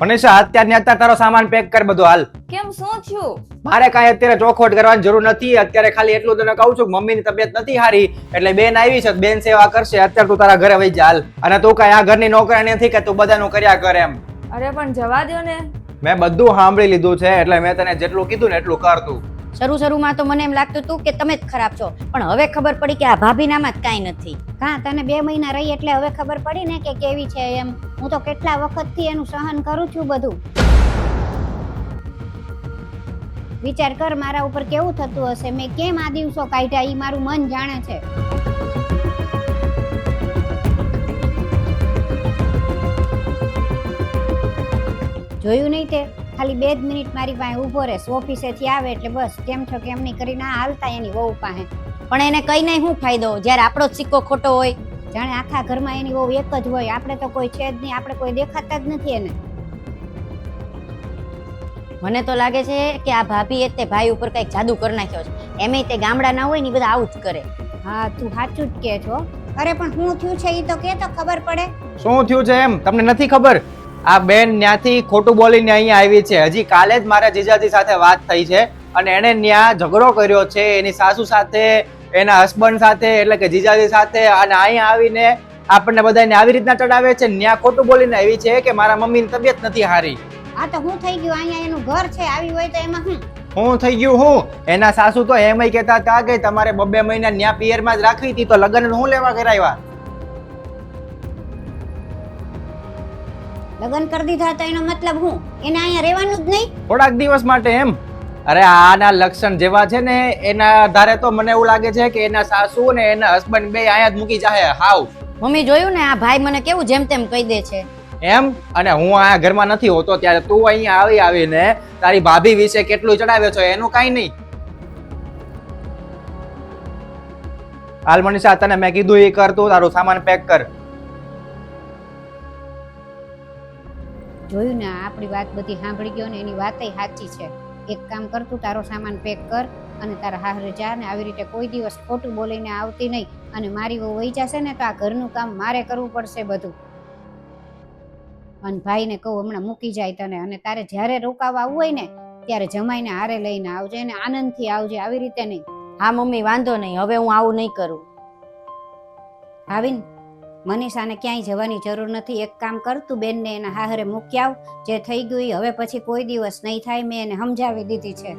મનીષા અત્યારે તારો સામાન પેક કર બધું હાલ. કેમ શું થયું? મારે કાંઈ અત્યારે ચોખવટ કરવાની જરૂર નથી. અત્યારે ખાલી એટલું તને કહું છું કે મમ્મીની તબિયત નથી સારી એટલે બેન આવી છે, બેન સેવા કરશે. અત્યારે તું તારા ઘરે વઈ જા હાલ. અને તું કાંઈ આ ઘરની નોકરાણી નથી કે તું બધાનું કર્યા કર એમ. અરે પણ જવા દો ને. મેં બધું સાંભળી લીધું છે એટલે મેં તને જેટલું કીધું ને એટલું કર તું. શરૂમાં તો મને એમ લાગતું હતું કે તમે જ ખરાબ છો, પણ હવે ખબર પડી કે આ ભાભીનામાં જ કાંઈ નથી. હા, તને 2 મહિના રહી એટલે હવે ખબર પડી ને કે કેવી છે એમ. હું તો કેટલા વખતથી એનું સહન કરું છું બધું. વિચાર કર મારા ઉપર કેવું થતું હશે. મેં કેમ આ દિવસો કાઢ્યા ઈ મારું મન જાણે છે. જોયું નહીં તે ખાલી 2 જ મિનિટ મારી પાસે ઊભો રહે, ઓફિસેથી આવે એટલે બસ કેમ છો કેમ નહીં કરીને હાલતા એની વહુ પાસે. પણ એને કઈ નહીં શું ફાયદો જ્યારે આપણો જ સિક્કો ખોટો હોય. જાણે આખા ઘરમાં એની વહુ એક જ હોય, આપણે તો કોઈ છે જ નહીં, આપણે કોઈ દેખાતા જ નથી એને. મને તો લાગે છે કે આ ભાભી તે ભાઈ ઉપર કઈક જાદુ કરી નાખ્યો છે. એમેય તે ગામડા ના હોય ને બધા આવું જ કરે. હા, તું સાચું જ કે છો. અરે પણ શું થયું છે ઈ તો કે તો ખબર પડે. શું થયું છે એમ તમને નથી ખબર? આ બેન ન્યાથી ખોટું બોલીને અહીંયા આવી છે. હજી કાલે જ મારા જીજાજી સાથે વાત થઈ છે અને એને ન્યા ઝઘડો કર્યો છે એની સાસુ સાથે, એના હસબન્ડ સાથે, એટલે કે જીજાજી સાથે. અને અહીંયા આવીને આપણને બધાને આવી રીતના ચડાવે છે. ન્યા ખોટું બોલીને આવી છે કે મારા મમ્મીની તબિયત નથી સારી. આ તો હું થઈ ગયું, અહીંયા એનું ઘર છે, આવી હોય તો એમાં હું થઈ ગયું હું? એના સાસુ તો એમય કહેતા હતા કે તમારે 2 મહિના ન્યા પિયરમાં જ રાખવી હતી, તો લગ્ન હું લેવા કરાવ્યા? લગ્ન કરી દીધા તો એનો મતલબ હું એને અહીંયા રહેવાનું જ નહીં? થોડાક દિવસ માટે એમ. અરે આના લક્ષણ જેવા છે ને એના આધારે તો મને એવું લાગે છે કે એના સાસુ ને એના હસબન્ડ બે અહીંયા જ મૂકી જાહે. હાવ મમ્મી જોયું ને આ ભાઈ મને કેવું જેમ તેમ કહી દે છે એમ. અને હું આ ઘરમાં નથી હોતો ત્યારે તું અહીંયા આવીને તારી ભાભી વિશે કેટલું ચડાવે છો એનું કાઈ નહીં. હાલ મનીષા, તને મેં કીધું એ કર, તું તારું સામાન પેક કર. જોયું ને આપણી વાત બધી સાંભળી ગયો ને એની વાતય સાચી છે. એક કામ કર, તું તારો સામાન પેક કર અને તારા હારે જા ને આવી રીતે કોઈ દિવસ ખોટું બોલીને આવતી નહીં. અને મારી વહુ વહી જશે ને તો આ ઘરનું કામ મારે કરવું પડશે બધું. અને ભાઈને કહું હમણાં મૂકી જાય તને, અને તારે જ્યારે રોકાવા આવવું હોય ને ત્યારે જમાઈને હારે લઈને આવજે અને આનંદથી આવજે, આવી રીતે નહીં. હા મમ્મી વાંધો નહીં, હવે હું આવું નહીં કરું. આવીને મનીષાને ક્યાંય જવાની જરૂર નથી. એક કામ કર, તું બેનને એના હારે મૂકી આવ. જે થઈ ગયું હવે પછી કોઈ દિવસ નહીં થાય, મેં એને સમજાવી દીધી છે.